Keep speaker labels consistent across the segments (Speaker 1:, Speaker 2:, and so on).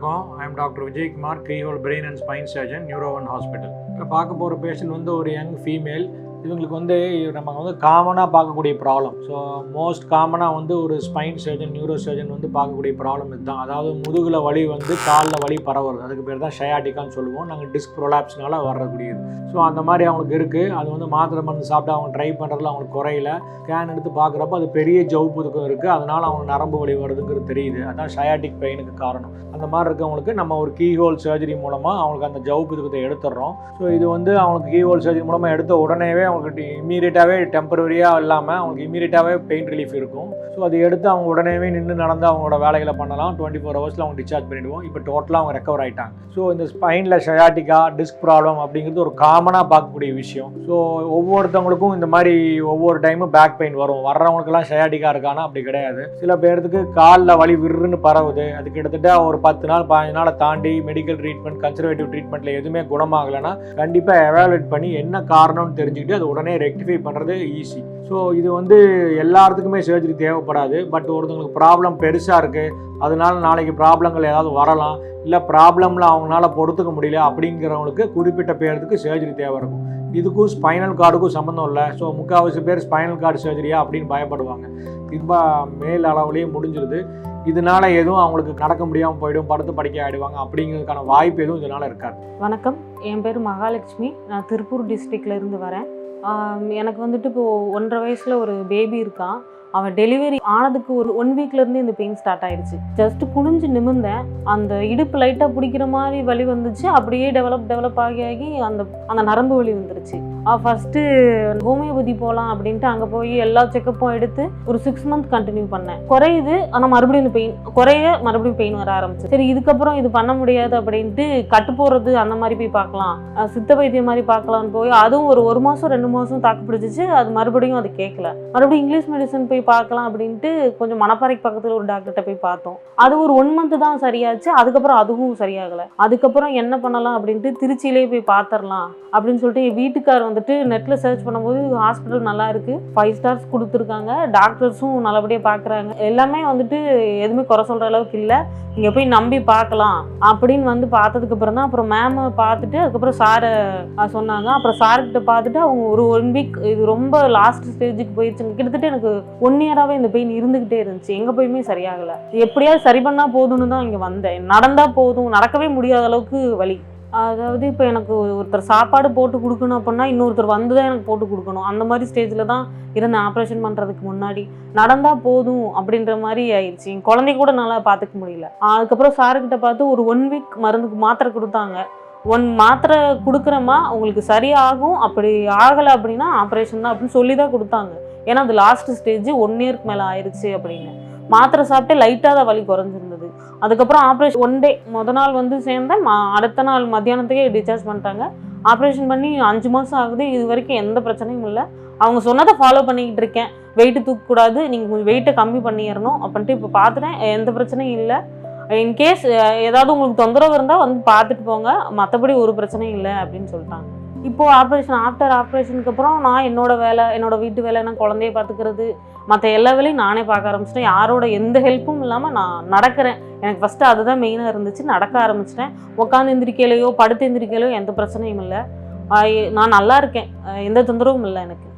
Speaker 1: வணக்கம். I am doctor Vijayakumar, keyhole brain and spine surgeon, neuro one hospital. இப்போ பார்க்க போகிற பேஷண்ட் வந்து ஒரு யங் ஃபீமேல். இவங்களுக்கு வந்து நம்ம வந்து காமனாக பார்க்கக்கூடிய ப்ராப்ளம். ஸோ மோஸ்ட் காமனாக வந்து ஒரு ஸ்பைன் சர்ஜன், நியூரோ சர்ஜன் வந்து பார்க்கக்கூடிய ப்ராப்ளம் இதுதான். அதாவது முதுகில் வலி வந்து காலில் வலி பரவுறது. அதுக்கு பேர் தான் ஷயாட்டிக்கான்னு சொல்லுவோம். நாங்கள் டிஸ்க் ப்ரொலாப்ஸ்னால வரக்கூடியது. ஸோ அந்த மாதிரி அவங்களுக்கு இருக்குது. அது வந்து மாத்திரை மருந்து சாப்பிட்டு அவங்க ட்ரை பண்ணுறதுல அவங்களுக்கு குறையில. ஸ்கேன் எடுத்து பார்க்குறப்ப அது பெரிய ஜவ்வுதுக்கம் இருக்குது. அதனால் அவங்க நரம்பு வலி வருதுங்கிறது தெரியுது. அதுதான் ஷயாட்டிக் பெயினுக்கு காரணம். அந்த மாதிரி இருக்கவங்களுக்கு நம்ம ஒரு கீஹோல் சர்ஜரி மூலமாக அவங்களுக்கு அந்த ஜவ்வுதுக்கத்தை எடுத்துடுறோம். ஸோ இது வந்து அவங்களுக்கு கீஹோல் சர்ஜரி மூலமாக எடுத்த உடனேவே அவங்களுக்கு இம்மீடியட்டாகவே டெம்பரரியாக இல்லாமல் அவங்களுக்கு இம்மீடியட்டாகவே பெயின் ரிலீஃப் இருக்கும். ஸோ அதை எடுத்து அவங்க உடனேவே நின்று நடந்து அவங்களோட வேலைகளை பண்ணலாம். 24 ஹவர்ஸில் அவங்க டிஸ்சார்ஜ் பண்ணிவிடுவோம். இப்போ டோட்டலாக அவங்க ரெக்கவர் ஆகிட்டாங்க. ஸோ இந்த ஸ்பைனில் ஷயாட்டிக்கா, டிஸ்க் ப்ராப்ளம் அப்படிங்கிறது ஒரு காமனாக பார்க்கக்கூடிய விஷயம். ஸோ ஒவ்வொருத்தவங்களுக்கும் இந்த மாதிரி ஒவ்வொரு டைமும் பேக் பெயின் வரும். வர்றவங்களுக்கெல்லாம் ஷயாட்டிக்கா இருக்கானா அப்படி கிடையாது. சில பேர்த்துக்கு காலில் வலி விருன்னு பரவுது. அது கிட்டத்தட்ட ஒரு 10 நாள் 15 நாளை தாண்டி மெடிக்கல் ட்ரீட்மெண்ட், கன்சர்வேட்டிவ் ட்ரீட்மெண்ட்டில் எதுவுமே குணமாகலைன்னா கண்டிப்பாக எவாலுவேட் பண்ணி என்ன காரணம்னு தெரிஞ்சுக்கிட்டு அது உடனே ரெக்டிஃபை பண்ணுறது ஈஸி. ஸோ இது வந்து எல்லாத்துக்குமே சர்ஜரி தேவைப்படாது. பட் ஒருத்தவங்களுக்கு ப்ராப்ளம் பெருசாக இருக்குது, அதனால நாளைக்கு ப்ராப்ளங்கள் ஏதாவது வரலாம், இல்லை ப்ராப்ளமில் அவங்களால பொறுத்துக்க முடியல அப்படிங்கிறவங்களுக்கு குறிப்பிட்ட பேருக்கு சர்ஜரி தேவை இருக்கும். இதுக்கும் ஸ்பைனல் கார்டுக்கும் சம்மந்தம் இல்லை. ஸோ முக்கால்வாசி பேர் ஸ்பைனல் கார்டு சர்ஜரியா அப்படின்னு பயப்படுவாங்க. ரொம்ப மேல் அளவுலேயே முடிஞ்சிருது. இதனால எதுவும் அவங்களுக்கு நடக்க முடியாமல் போயிடும், படுத்து படிக்க ஆகிடுவாங்க அப்படிங்கிறதுக்கான வாய்ப்பு எதுவும் இதனால் இருக்காது.
Speaker 2: வணக்கம், என் பேர் மகாலட்சுமி. நான் திருப்பூர் டிஸ்ட்ரிக்ட்ல இருந்து வரேன். எனக்கு வந்துட்டு இப்போது 1.5 வயசில் ஒரு பேபி இருக்கான். அவன் டெலிவரி ஆனதுக்கு ஒரு 1 வீக்லேருந்து இந்த பெயின் ஸ்டார்ட் ஆகிடுச்சு. ஜஸ்ட்டு குனிஞ்சு நிமிர்ந்தேன், அந்த இடுப்பு லைட்டாக பிடிக்கிற மாதிரி வலி வந்துச்சு. அப்படியே டெவலப் ஆகி அந்த நரம்பு வலி வந்துருச்சு. ஃபஸ்ட்டு ஹோமியோபதி போகலாம் அப்படின்ட்டு அங்கே போய் எல்லா செக்கப்பும் எடுத்து ஒரு 6 மந்த் கண்டினியூ பண்ணேன். குறையுது, ஆனால் மறுபடியும் இந்த பெயின் மறுபடியும் பெயின் வர ஆரம்பிச்சு. சரி, இதுக்கப்புறம் இது பண்ண முடியாது அப்படின்ட்டு கட்டு போடுறது அந்த மாதிரி போய் பார்க்கலாம், சித்த வைத்தியம் மாதிரி பார்க்கலான்னு போய் அதுவும் ஒரு 1 மாதம் 2 மாதம் தாக்கு பிடிச்சிச்சு. அது மறுபடியும் அது கேட்கல. மறுபடியும் இங்கிலீஷ் மெடிசன் போய் பார்க்கலாம் அப்படின்ட்டு கொஞ்சம் மணப்பாறைக்கு பக்கத்தில் ஒரு டாக்டர்கிட்ட போய் பார்த்தோம். அது ஒரு 1 மந்த் தான் சரியாச்சு. அதுக்கப்புறம் அதுவும் சரியாகலை. அதுக்கப்புறம் என்ன பண்ணலாம் அப்படின்ட்டு திருச்சியிலே போய் பார்த்துடலாம் அப்படின்னு சொல்லிட்டு என் வீட்டுக்கார் வந்துட்டு நெட்டில் சர்ச் பண்ணும்போது ஹாஸ்பிட்டல் நல்லா இருக்குது, 5 ஸ்டார்ஸ் கொடுத்துருக்காங்க, டாக்டர்ஸும் நல்லபடியாக பார்க்குறாங்க, எல்லாமே வந்துட்டு எதுவுமே குறை சொல்கிற அளவுக்கு இல்லை, இங்கே போய் நம்பி பார்க்கலாம் அப்படின்னு வந்து பார்த்ததுக்கப்புறம் தான் அப்புறம் மேமை பார்த்துட்டு அதுக்கப்புறம் சாரை சொன்னாங்க. அப்புறம் சார்கிட்ட பார்த்துட்டு அவங்க ஒரு 1 வீக் இது ரொம்ப லாஸ்ட் ஸ்டேஜுக்கு போயிடுச்சுங்க. கிட்டத்தட்ட எனக்கு 1 இயராகவே இந்த பெயின் இருந்துக்கிட்டே இருந்துச்சு. எங்கே போயுமே சரியாகலை. எப்படியாவது சரி பண்ணால் போதும்னு தான் இங்கே வந்தேன். நடந்தால் போதும், நடக்கவே முடியாத அளவுக்கு வலி. அதாவது இப்போ எனக்கு ஒருத்தர் சாப்பாடு போட்டு கொடுக்கணும் அப்படின்னா இன்னொருத்தர் வந்து தான் எனக்கு போட்டு கொடுக்கணும். அந்த மாதிரி ஸ்டேஜில் தான் இருந்தேன். ஆப்ரேஷன் பண்ணுறதுக்கு முன்னாடி நடந்தால் போதும் அப்படின்ற மாதிரி ஆயிடுச்சு. என் குழந்தைய கூட நல்லா பார்த்துக்க முடியல. அதுக்கப்புறம் சாருக்கிட்ட பார்த்து ஒரு 1 வீக் மருந்துக்கு மாத்திரை கொடுத்தாங்க. 1 மாத்திரை கொடுக்குறமா உங்களுக்கு சரியாகும், அப்படி ஆகலை அப்படின்னா ஆப்ரேஷன் தான் அப்படின்னு சொல்லி தான் கொடுத்தாங்க. ஏன்னா அது லாஸ்ட் ஸ்டேஜ் 1 இயருக்கு மேலே ஆயிடுச்சு அப்படின்னு. மாத்திரை சாப்பிட்டு லைட்டாக தான் வலி குறைஞ்சிருந்தது. அதுக்கப்புறம் ஆப்ரேஷன் 1 டே மொதல் நாள் வந்து சேர்ந்தேன். அடுத்த நாள் மத்தியானத்துக்கே டிஸ்சார்ஜ் பண்ணிட்டாங்க. ஆப்ரேஷன் பண்ணி 5 மாதம் ஆகுது. இது வரைக்கும் எந்த பிரச்சனையும் இல்லை. அவங்க சொன்னதை ஃபாலோ பண்ணிக்கிட்டு இருக்கேன். வெயிட்டு தூக்கக்கூடாது, நீங்கள் கொஞ்சம் வெயிட்டை கம்மி பண்ணிடணும் அப்படின்ட்டு இப்போ பார்த்துட்டேன். எந்த பிரச்சனையும் இல்லை. இன்கேஸ் ஏதாவது உங்களுக்கு தொந்தரவு இருந்தால் வந்து பார்த்துட்டு போங்க, மற்றபடி ஒரு பிரச்சனையும் இல்லை அப்படின்னு சொல்லிட்டாங்க. இப்போது ஆஃப்டர் ஆப்ரேஷனுக்கு அப்புறம் நான் என்னோட வீட்டு வேலை, நான் குழந்தைய பார்த்துக்கிறது, மற்ற எல்லா வேலையும் நானே பார்க்க ஆரம்பிச்சிட்டேன். யாரோட எந்த ஹெல்ப்பும் இல்லாமல் நான் நடக்கிறேன். எனக்கு ஃபஸ்ட்டு அதுதான் மெயினாக இருந்துச்சு. நடக்க ஆரம்பிச்சிட்டேன். உட்காந்து எந்திரிக்கையிலையோ படுத்து எந்திரிக்கையிலையோ எந்த பிரச்சனையும் இல்லை. நான் நல்லா இருக்கேன். எந்த தொந்தரவும் இல்லை எனக்கு.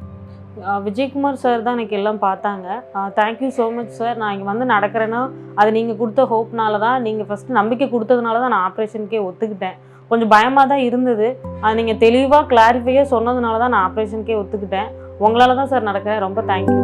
Speaker 2: விஜயகுமார் சார் தான் எனக்கு எல்லாம் பார்த்தாங்க. Thank you so much sir. நான் இங்கே வந்து நடக்கிறேன்னா அது நீங்கள் கொடுத்த ஹோப்னால தான். நீங்கள் ஃபஸ்ட்டு நம்பிக்கை கொடுத்ததுனால தான் நான் ஆப்ரேஷனுக்கே ஒத்துக்கிட்டேன். கொஞ்சம் பயமாக தான் இருந்தது. நீங்கள் தெளிவாக கிளாரிஃபையாக சொன்னதுனால தான் நான் ஆப்ரேஷனுக்கே ஒத்துக்கிட்டேன். உங்களால் தான் சார் நடக்கிறேன். ரொம்ப தேங்க்யூ.